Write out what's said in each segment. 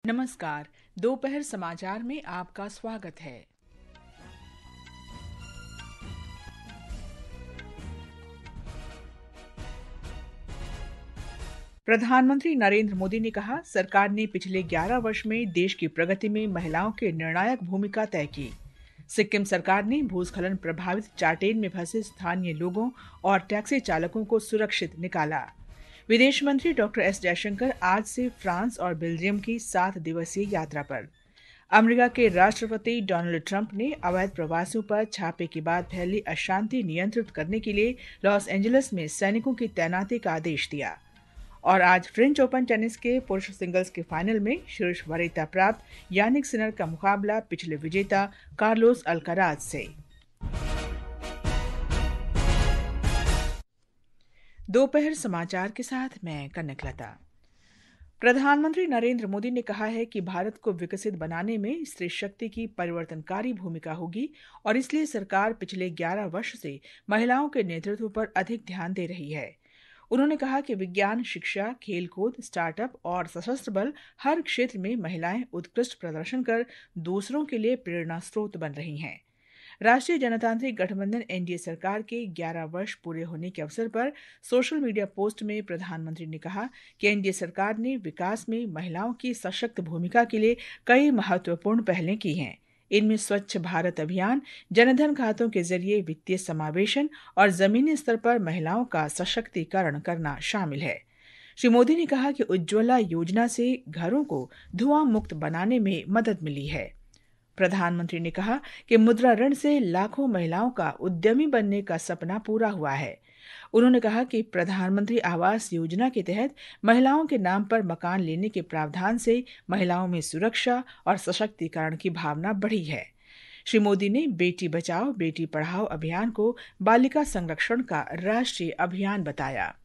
नमस्कार। दोपहर समाचार में आपका स्वागत है। प्रधानमंत्री नरेंद्र मोदी ने कहा, सरकार ने पिछले 11 वर्ष में देश की प्रगति में महिलाओं की निर्णायक भूमिका तय की। सिक्किम सरकार ने भूस्खलन प्रभावित चाटेन में फंसे स्थानीय लोगों और टैक्सी चालकों को सुरक्षित निकाला। विदेश मंत्री डॉक्टर एस जयशंकर आज से फ्रांस और बेल्जियम की 7 दिवसीय यात्रा पर। अमेरिका के राष्ट्रपति डोनाल्ड ट्रंप ने अवैध प्रवासियों पर छापे के बाद फैली अशांति नियंत्रित करने के लिए लॉस एंजलिस में सैनिकों की तैनाती का आदेश दिया। और आज फ्रेंच ओपन टेनिस के पुरुष सिंगल्स के फाइनल में शीर्ष वरीयता प्राप्त यानिक सिनर का मुकाबला पिछले विजेता कार्लोस अल्काराज से। दोपहर समाचार के साथ मैं कनकलता। प्रधानमंत्री नरेंद्र मोदी ने कहा है कि भारत को विकसित बनाने में स्त्री शक्ति की परिवर्तनकारी भूमिका होगी और इसलिए सरकार पिछले 11 वर्ष से महिलाओं के नेतृत्व पर अधिक ध्यान दे रही है। उन्होंने कहा कि विज्ञान, शिक्षा, खेलकूद, स्टार्टअप और सशस्त्र बल हर क्षेत्र में महिलाएं उत्कृष्ट प्रदर्शन कर दूसरों के लिए प्रेरणा स्रोत बन रही हैं। राष्ट्रीय जनतांत्रिक गठबंधन एनडीए सरकार के 11 वर्ष पूरे होने के अवसर पर सोशल मीडिया पोस्ट में प्रधानमंत्री ने कहा कि एनडीए सरकार ने विकास में महिलाओं की सशक्त भूमिका के लिए कई महत्वपूर्ण पहलें की हैं। इनमें स्वच्छ भारत अभियान, जनधन खातों के जरिए वित्तीय समावेशन और जमीनी स्तर पर महिलाओं का सशक्तिकरण करना शामिल है। श्री मोदी ने कहा कि उज्ज्वला योजना से घरों को धुआं मुक्त बनाने में मदद मिली है। प्रधानमंत्री ने कहा कि मुद्रा ऋण से लाखों महिलाओं का उद्यमी बनने का सपना पूरा हुआ है। उन्होंने कहा कि प्रधानमंत्री आवास योजना के तहत महिलाओं के नाम पर मकान लेने के प्रावधान से महिलाओं में सुरक्षा और सशक्तिकरण की भावना बढ़ी है। श्री मोदी ने बेटी बचाओ बेटी पढ़ाओ अभियान को बालिका संरक्षण का राष्ट्रीय अभियान बताया।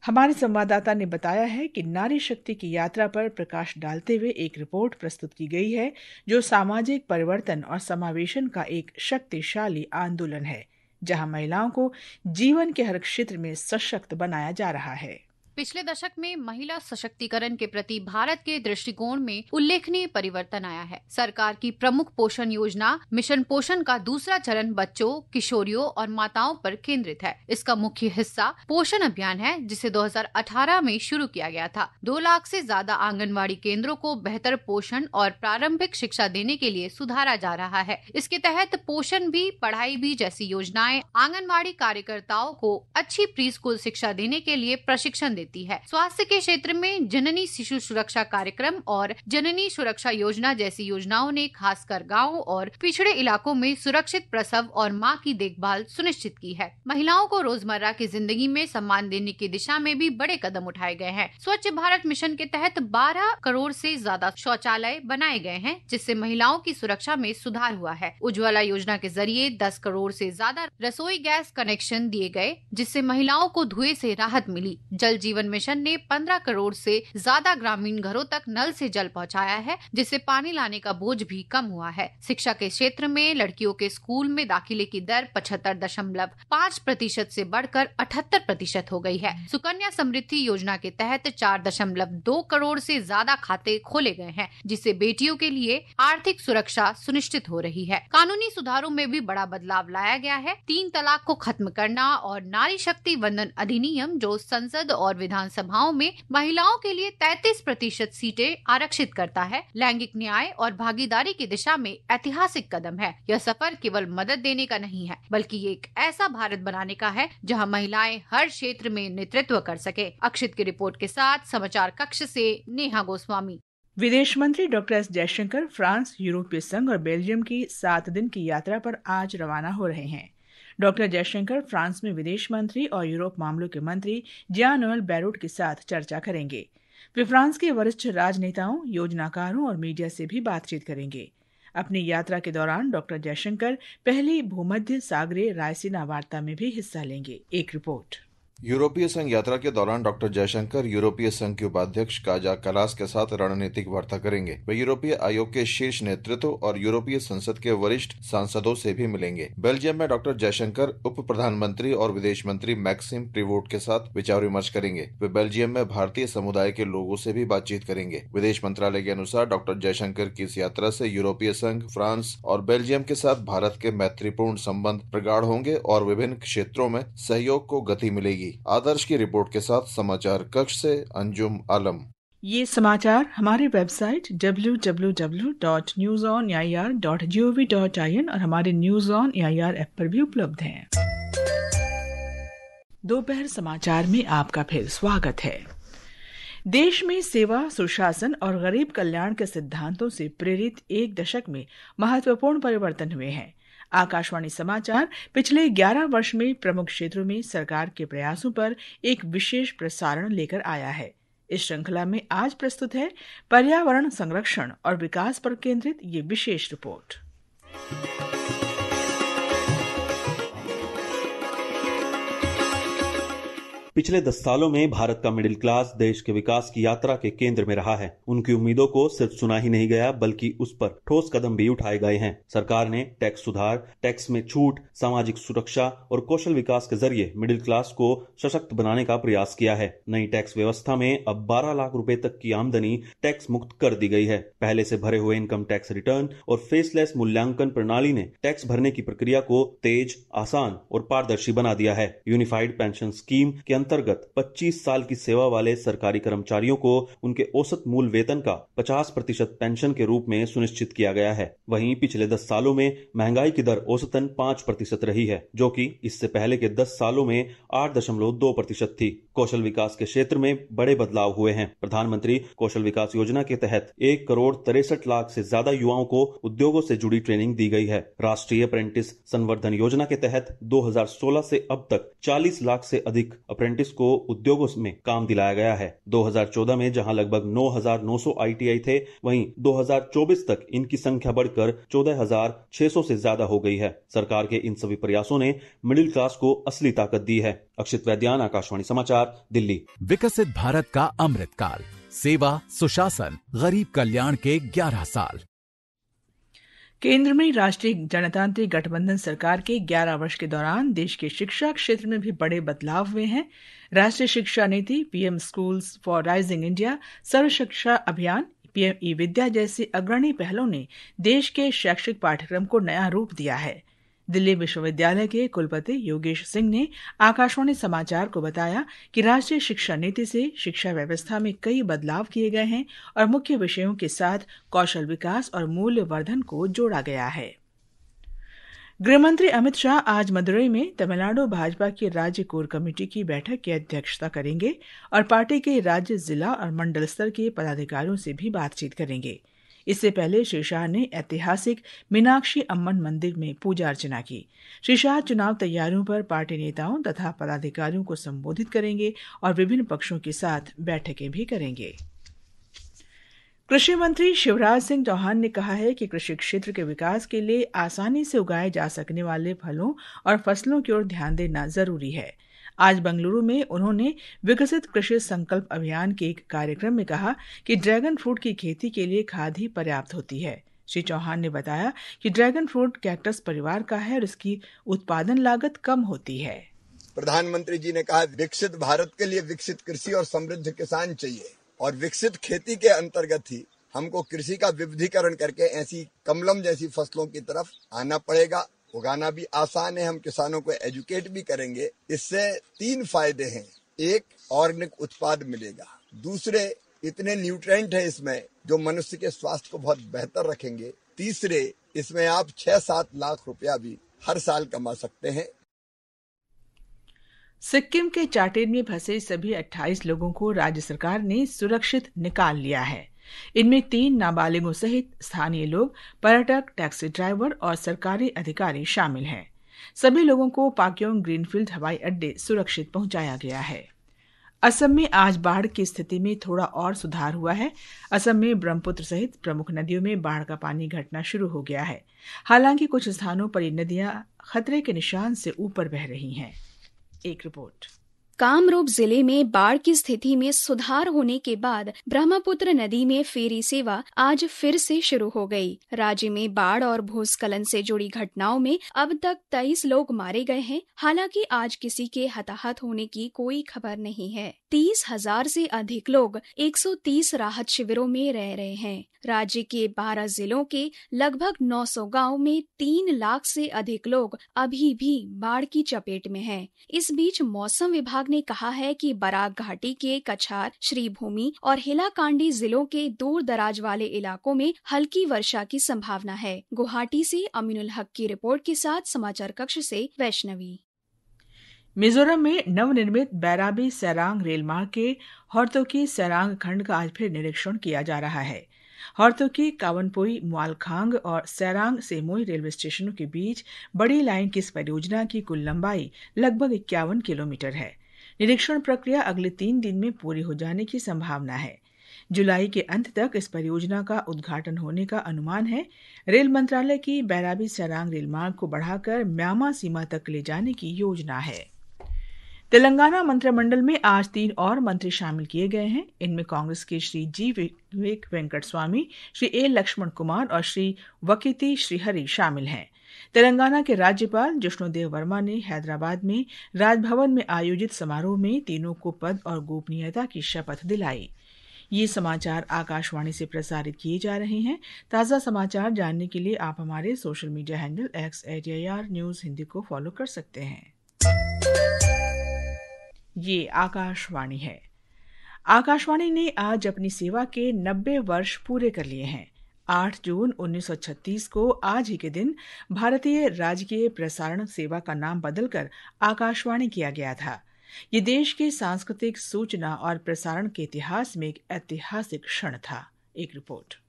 हमारे संवाददाता ने बताया है कि नारी शक्ति की यात्रा पर प्रकाश डालते हुए एक रिपोर्ट प्रस्तुत की गई है जो सामाजिक परिवर्तन और समावेशन का एक शक्तिशाली आंदोलन है, जहां महिलाओं को जीवन के हर क्षेत्र में सशक्त बनाया जा रहा है। पिछले दशक में महिला सशक्तिकरण के प्रति भारत के दृष्टिकोण में उल्लेखनीय परिवर्तन आया है। सरकार की प्रमुख पोषण योजना मिशन पोषण का दूसरा चरण बच्चों, किशोरियों और माताओं पर केंद्रित है। इसका मुख्य हिस्सा पोषण अभियान है, जिसे 2018 में शुरू किया गया था। 2 लाख से ज्यादा आंगनवाड़ी केंद्रों को बेहतर पोषण और प्रारंभिक शिक्षा देने के लिए सुधारा जा रहा है। इसके तहत पोषण भी, पढ़ाई भी जैसी योजनाएं आंगनवाड़ी कार्यकर्ताओं को अच्छी प्री स्कूल शिक्षा देने के लिए प्रशिक्षण देती है। स्वास्थ्य के क्षेत्र में जननी शिशु सुरक्षा कार्यक्रम और जननी सुरक्षा योजना जैसी योजनाओं ने खासकर गांवों और पिछड़े इलाकों में सुरक्षित प्रसव और मां की देखभाल सुनिश्चित की है। महिलाओं को रोजमर्रा की जिंदगी में सम्मान देने की दिशा में भी बड़े कदम उठाए गए हैं। स्वच्छ भारत मिशन के तहत 12 करोड़ से ज्यादा शौचालय बनाए गए हैं, जिससे महिलाओं की सुरक्षा में सुधार हुआ है। उज्ज्वला योजना के जरिए 10 करोड़ से ज्यादा रसोई गैस कनेक्शन दिए गए, जिससे महिलाओं को धुएं से राहत मिली। जल जीवन मिशन ने 15 करोड़ से ज्यादा ग्रामीण घरों तक नल से जल पहुंचाया है, जिससे पानी लाने का बोझ भी कम हुआ है। शिक्षा के क्षेत्र में लड़कियों के स्कूल में दाखिले की दर 75.5% से बढ़कर 78% हो गई है। सुकन्या समृद्धि योजना के तहत 4.2 करोड़ से ज्यादा खाते खोले गए हैं, जिससे बेटियों के लिए आर्थिक सुरक्षा सुनिश्चित हो रही है। कानूनी सुधारों में भी बड़ा बदलाव लाया गया है। 3 तलाक को खत्म करना और नारी शक्ति वंदन अधिनियम, जो संसद और विधानसभाओं में महिलाओं के लिए 33% सीटें आरक्षित करता है, लैंगिक न्याय और भागीदारी की दिशा में ऐतिहासिक कदम है। यह सफर केवल मदद देने का नहीं है, बल्कि ये एक ऐसा भारत बनाने का है जहां महिलाएं हर क्षेत्र में नेतृत्व कर सके। अक्षित की रिपोर्ट के साथ समाचार कक्ष से नेहा गोस्वामी। विदेश मंत्री डॉक्टर एस जयशंकर फ्रांस, यूरोपीय संघ और बेल्जियम की 7 दिन की यात्रा पर आज रवाना हो रहे हैं। डॉक्टर जयशंकर फ्रांस में विदेश मंत्री और यूरोप मामलों के मंत्री जियान-नोएल बैरोट के साथ चर्चा करेंगे। वे फ्रांस के वरिष्ठ राजनेताओं, योजनाकारों और मीडिया से भी बातचीत करेंगे। अपनी यात्रा के दौरान डॉक्टर जयशंकर पहली भूमध्य सागरीय रायसीना वार्ता में भी हिस्सा लेंगे। एक रिपोर्ट। यूरोपीय संघ यात्रा के दौरान डॉक्टर जयशंकर यूरोपीय संघ के उपाध्यक्ष काजा कलास के साथ रणनीतिक वार्ता करेंगे। वे यूरोपीय आयोग के शीर्ष नेतृत्व और यूरोपीय संसद के वरिष्ठ सांसदों से भी मिलेंगे। बेल्जियम में डॉक्टर जयशंकर उप प्रधानमंत्री और विदेश मंत्री मैक्सिम प्रीवोट के साथ विचार विमर्श करेंगे। वे बेल्जियम में भारतीय समुदाय के लोगों से भी बातचीत करेंगे। विदेश मंत्रालय के अनुसार डॉक्टर जयशंकर की इस यात्रा से यूरोपीय संघ, फ्रांस और बेल्जियम के साथ भारत के मैत्रीपूर्ण संबंध प्रगाढ़ होंगे और विभिन्न क्षेत्रों में सहयोग को गति मिलेगी। आदर्श की रिपोर्ट के साथ समाचार कक्ष से अंजुम आलम। ये समाचार हमारी वेबसाइट www.newsonair.gov.in और हमारे न्यूज ऑन एआईआर ऐप पर भी उपलब्ध हैं। दोपहर समाचार में आपका फिर स्वागत है। देश में सेवा, सुशासन और गरीब कल्याण के सिद्धांतों से प्रेरित एक दशक में महत्वपूर्ण परिवर्तन हुए हैं। आकाशवाणी समाचार पिछले 11 वर्ष में प्रमुख क्षेत्रों में सरकार के प्रयासों पर एक विशेष प्रसारण लेकर आया है। इस श्रृंखला में आज प्रस्तुत है पर्यावरण संरक्षण और विकास पर केंद्रित ये विशेष रिपोर्ट। पिछले 10 सालों में भारत का मिडिल क्लास देश के विकास की यात्रा के केंद्र में रहा है। उनकी उम्मीदों को सिर्फ सुना ही नहीं गया, बल्कि उस पर ठोस कदम भी उठाए गए हैं। सरकार ने टैक्स सुधार, टैक्स में छूट, सामाजिक सुरक्षा और कौशल विकास के जरिए मिडिल क्लास को सशक्त बनाने का प्रयास किया है। नई टैक्स व्यवस्था में अब 12 लाख रुपए तक की आमदनी टैक्स मुक्त कर दी गई है। पहले से भरे हुए इनकम टैक्स रिटर्न और फेसलेस मूल्यांकन प्रणाली ने टैक्स भरने की प्रक्रिया को तेज, आसान और पारदर्शी बना दिया है। यूनिफाइड पेंशन स्कीम के अंतर्गत 25 साल की सेवा वाले सरकारी कर्मचारियों को उनके औसत मूल वेतन का 50% पेंशन के रूप में सुनिश्चित किया गया है। वहीं पिछले 10 सालों में महंगाई की दर औसतन 5% रही है, जो कि इससे पहले के 10 सालों में 8.2% थी। कौशल विकास के क्षेत्र में बड़े बदलाव हुए हैं। प्रधानमंत्री कौशल विकास योजना के तहत 1,63 लाख से ज्यादा युवाओं को उद्योगों से जुड़ी ट्रेनिंग दी गई है। राष्ट्रीय अप्रेंटिस संवर्धन योजना के तहत 2016 से अब तक 40 लाख से अधिक अप्रेंटिस को उद्योगों में काम दिलाया गया है। 2014 में जहां लगभग 9,900 आईटीआई थे, वहीं 2024 तक इनकी संख्या बढ़कर 14,600 से ज्यादा हो गई है। सरकार के इन सभी प्रयासों ने मिडिल क्लास को असली ताकत दी है। अक्षित वैद्यान, आकाशवाणी समाचार, दिल्ली। विकसित भारत का अमृतकाल, सेवा, सुशासन, गरीब कल्याण के 11 साल। केंद्र में राष्ट्रीय जनतांत्रिक गठबंधन सरकार के 11 वर्ष के दौरान देश के शिक्षा क्षेत्र में भी बड़े बदलाव हुए हैं। राष्ट्रीय शिक्षा नीति, PM schools for rising India, Sarva Shiksha Abhiyan, PM ई विद्या जैसी अग्रणी पहलों ने देश के शैक्षिक पाठ्यक्रम को नया रूप दिया है। दिल्ली विश्वविद्यालय के कुलपति योगेश सिंह ने आकाशवाणी समाचार को बताया कि राष्ट्रीय शिक्षा नीति से शिक्षा व्यवस्था में कई बदलाव किए गए हैं और मुख्य विषयों के साथ कौशल विकास और मूल्य वर्धन को जोड़ा गया है। गृहमंत्री अमित शाह आज मदुरई में तमिलनाडु भाजपा की राज्य कोर कमेटी की बैठक की अध्यक्षता करेंगे और पार्टी के राज्य, जिला और मंडल स्तर के पदाधिकारियों से भी बातचीत करेंगे। इससे पहले श्री शाह ने ऐतिहासिक मीनाक्षी अम्मन मंदिर में पूजा अर्चना की। श्री शाह चुनाव तैयारियों पर पार्टी नेताओं तथा पदाधिकारियों को संबोधित करेंगे और विभिन्न पक्षों के साथ बैठकें भी करेंगे। कृषि मंत्री शिवराज सिंह चौहान ने कहा है कि कृषि क्षेत्र के विकास के लिए आसानी से उगाए जा सकने वाले फलों और फसलों की ओर ध्यान देना जरूरी है। आज बेंगलुरु में उन्होंने विकसित कृषि संकल्प अभियान के एक कार्यक्रम में कहा कि ड्रैगन फ्रूट की खेती के लिए खाद ही पर्याप्त होती है। श्री चौहान ने बताया कि ड्रैगन फ्रूट कैक्टस परिवार का है और इसकी उत्पादन लागत कम होती है। प्रधानमंत्री जी ने कहा, विकसित भारत के लिए विकसित कृषि और समृद्ध किसान चाहिए और विकसित खेती के अंतर्गत ही हमको कृषि का विविधीकरण करके ऐसी कमलम जैसी फसलों की तरफ आना पड़ेगा। उगाना भी आसान है, हम किसानों को एजुकेट भी करेंगे। इससे 3 फायदे हैं। एक, ऑर्गेनिक उत्पाद मिलेगा। दूसरे, इतने न्यूट्रिएंट है इसमें जो मनुष्य के स्वास्थ्य को बहुत बेहतर रखेंगे। तीसरे, इसमें आप 6-7 लाख रुपया भी हर साल कमा सकते हैं। सिक्किम के चाटेर में फंसे सभी 28 लोगों को राज्य सरकार ने सुरक्षित निकाल लिया है। इनमें 3 नाबालिगों सहित स्थानीय लोग, पर्यटक, टैक्सी ड्राइवर और सरकारी अधिकारी शामिल हैं। सभी लोगों को पाक्योंग ग्रीनफील्ड हवाई अड्डे सुरक्षित पहुंचाया गया है। असम में आज बाढ़ की स्थिति में थोड़ा और सुधार हुआ है। असम में ब्रह्मपुत्र सहित प्रमुख नदियों में बाढ़ का पानी घटना शुरू हो गया है। हालांकि कुछ स्थानों पर ये नदियां खतरे के निशान से ऊपर बह रही हैं। एक रिपोर्ट। कामरूप जिले में बाढ़ की स्थिति में सुधार होने के बाद ब्रह्मपुत्र नदी में फेरी सेवा आज फिर से शुरू हो गई। राज्य में बाढ़ और भूस्खलन से जुड़ी घटनाओं में अब तक 23 लोग मारे गए हैं। हालांकि आज किसी के हताहत होने की कोई खबर नहीं है। 30,000 से अधिक लोग 130 राहत शिविरों में रह रहे हैं। राज्य के 12 जिलों के लगभग 900 गांव में 3 लाख से अधिक लोग अभी भी बाढ़ की चपेट में हैं। इस बीच मौसम विभाग ने कहा है कि बराक घाटी के कछार, श्रीभूमि और हिलाकांडी जिलों के दूर दराज वाले इलाकों में हल्की वर्षा की संभावना है। गुवाहाटी से अमीनुल हक की रिपोर्ट के साथ समाचार कक्ष से वैष्णवी। मिजोरम में नवनिर्मित बैराबी सैरांग रेलमार्ग के हॉर्तोकी सैरांग खंड का आज फिर निरीक्षण किया जा रहा है। हॉर्तोकी, कावनपोई, मुआलखांग और सैरांग सेमोई रेलवे स्टेशनों के बीच बड़ी लाइन की इस परियोजना की कुल लंबाई लगभग 51 किलोमीटर है। निरीक्षण प्रक्रिया अगले 3 दिन में पूरी हो जाने की संभावना है। जुलाई के अंत तक इस परियोजना का उद्घाटन होने का अनुमान है। रेल मंत्रालय की बैराबी सैरांग रेलमार्ग को बढ़ाकर म्यांमार सीमा तक ले जाने की योजना है। तेलंगाना मंत्रिमंडल में आज 3 और मंत्री शामिल किए गए हैं। इनमें कांग्रेस के श्री जी विवेक वेंकट स्वामी, श्री ए लक्ष्मण कुमार और श्री वकीती श्रीहरि शामिल हैं। तेलंगाना के राज्यपाल जिष्णुदेव वर्मा ने हैदराबाद में राजभवन में आयोजित समारोह में तीनों को पद और गोपनीयता की शपथ दिलाई। ये समाचार आकाशवाणी से प्रसारित किए जा रहे हैं। ताज़ा समाचार जानने के लिए आप हमारे social media handle @AIR News Hindi को फॉलो कर सकते हैं। ये आकाशवाणी है। आकाशवाणी ने आज अपनी सेवा के 90 वर्ष पूरे कर लिए हैं। 8 जून 1936 को आज ही के दिन भारतीय राजकीय प्रसारण सेवा का नाम बदलकर आकाशवाणी किया गया था। ये देश के सांस्कृतिक, सूचना और प्रसारण के इतिहास में एक ऐतिहासिक क्षण था। एक रिपोर्ट।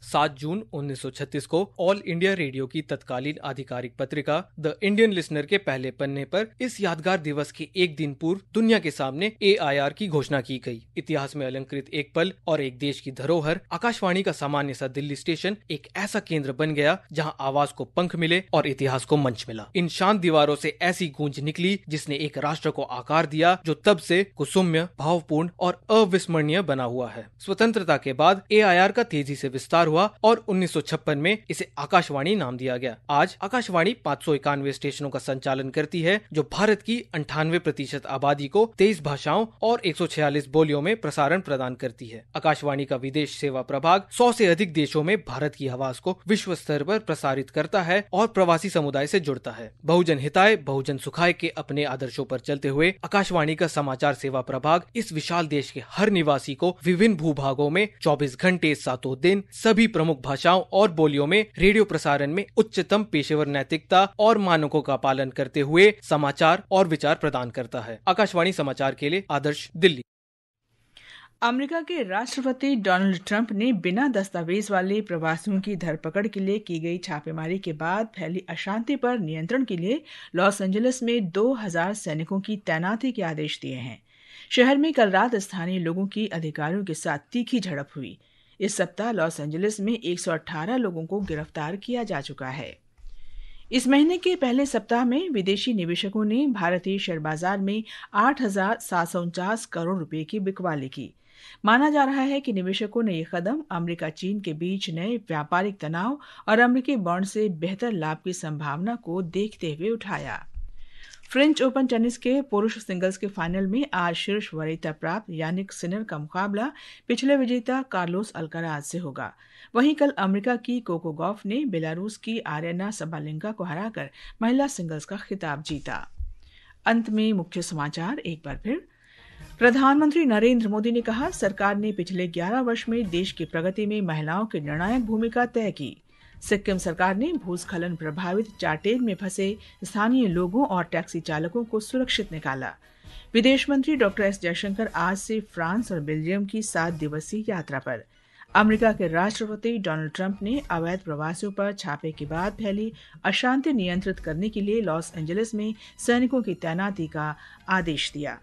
7 जून 1936 को ऑल इंडिया रेडियो की तत्कालीन आधिकारिक पत्रिका द इंडियन लिसनर के पहले पन्ने पर इस यादगार दिवस के एक दिन पूर्व दुनिया के सामने AIR की घोषणा की गई। इतिहास में अलंकृत एक पल और एक देश की धरोहर, आकाशवाणी का सामान्य सा दिल्ली स्टेशन एक ऐसा केंद्र बन गया जहां आवाज को पंख मिले और इतिहास को मंच मिला। इन शांत दीवारों से ऐसी गूंज निकली जिसने एक राष्ट्र को आकार दिया जो तब से कुसुम्य, भावपूर्ण और अविस्मरणीय बना हुआ है। स्वतंत्रता के बाद AIR का तेजी से विस्तार हुआ और 1956 में इसे आकाशवाणी नाम दिया गया। आज आकाशवाणी 591 स्टेशनों का संचालन करती है जो भारत की 98% आबादी को 23 भाषाओं और 146 बोलियों में प्रसारण प्रदान करती है। आकाशवाणी का विदेश सेवा प्रभाग 100 से अधिक देशों में भारत की आवाज को विश्व स्तर पर प्रसारित करता है और प्रवासी समुदाय से जुड़ता है। बहुजन हिताय बहुजन सुखाय के अपने आदर्शों पर चलते हुए आकाशवाणी का समाचार सेवा प्रभाग इस विशाल देश के हर निवासी को विभिन्न भूभागों में 24 घंटे 7 दिन सभी प्रमुख भाषाओं और बोलियों में रेडियो प्रसारण में उच्चतम पेशेवर नैतिकता और मानकों का पालन करते हुए समाचार और विचार प्रदान करता है। आकाशवाणी समाचार के लिए आदर्श, दिल्ली। अमेरिका के राष्ट्रपति डोनाल्ड ट्रंप ने बिना दस्तावेज वाले प्रवासियों की धरपकड़ के लिए की गई छापेमारी के बाद फैली अशांति पर नियंत्रण के लिए लॉस एंजलिस में 2000 सैनिकों की तैनाती के आदेश दिए हैं। शहर में कल रात स्थानीय लोगों की अधिकारियों के साथ तीखी झड़प हुई। इस सप्ताह लॉस एंजलिस में 118 लोगों को गिरफ्तार किया जा चुका है। इस महीने के पहले सप्ताह में विदेशी निवेशकों ने भारतीय शेयर बाजार में 8,749 करोड़ रुपए की बिकवाली की। माना जा रहा है कि निवेशकों ने यह कदम अमेरिका चीन के बीच नए व्यापारिक तनाव और अमेरिकी बॉन्ड से बेहतर लाभ की संभावना को देखते हुए उठाया। फ्रेंच ओपन टेनिस के पुरुष सिंगल्स के फाइनल में आज शीर्ष वरीयता प्राप्त यानिक सिनर का मुकाबला पिछले विजेता कार्लोस अल्काराज से होगा। वहीं कल अमेरिका की कोको गॉफ ने बेलारूस की आर्यना सबालेंका को हराकर महिला सिंगल्स का खिताब जीता। अंत में मुख्य समाचार एक बार फिर। प्रधानमंत्री नरेंद्र मोदी ने कहा, सरकार ने पिछले 11 वर्ष में देश की प्रगति में महिलाओं की निर्णायक भूमिका तय की। सिक्किम सरकार ने भूस्खलन प्रभावित चाटेल में फंसे स्थानीय लोगों और टैक्सी चालकों को सुरक्षित निकाला। विदेश मंत्री डॉक्टर एस जयशंकर आज से फ्रांस और बेल्जियम की 7 दिवसीय यात्रा पर। अमेरिका के राष्ट्रपति डोनाल्ड ट्रंप ने अवैध प्रवासियों पर छापे के बाद फैली अशांति नियंत्रित करने के लिए लॉस एंजलिस में सैनिकों की तैनाती का आदेश दिया।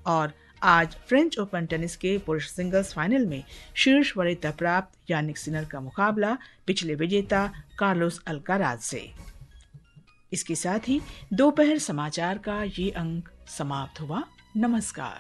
और आज फ्रेंच ओपन टेनिस के पुरुष सिंगल्स फाइनल में शीर्ष वरीयता प्राप्त यानिक सिनर का मुकाबला पिछले विजेता कार्लोस अल्काराज से। इसके साथ ही दोपहर समाचार का ये अंक समाप्त हुआ। नमस्कार।